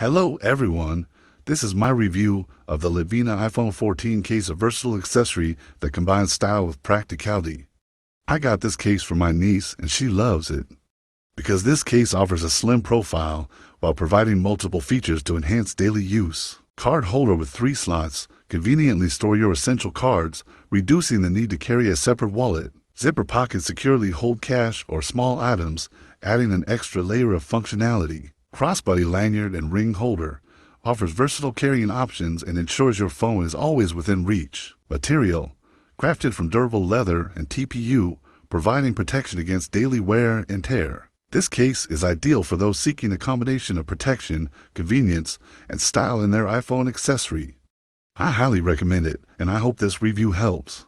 Hello everyone, this is my review of the Livina iPhone 14 case, a versatile accessory that combines style with practicality. I got this case for my niece and she loves it. Because this case offers a slim profile while providing multiple features to enhance daily use. Card holder with 3 slots, conveniently store your essential cards, reducing the need to carry a separate wallet. Zipper pockets securely hold cash or small items, adding an extra layer of functionality. Crossbody lanyard and ring holder offers versatile carrying options and ensures your phone is always within reach. Material, crafted from durable leather and TPU, providing protection against daily wear and tear. This case is ideal for those seeking a combination of protection, convenience, and style in their iPhone accessory. I highly recommend it, and I hope this review helps.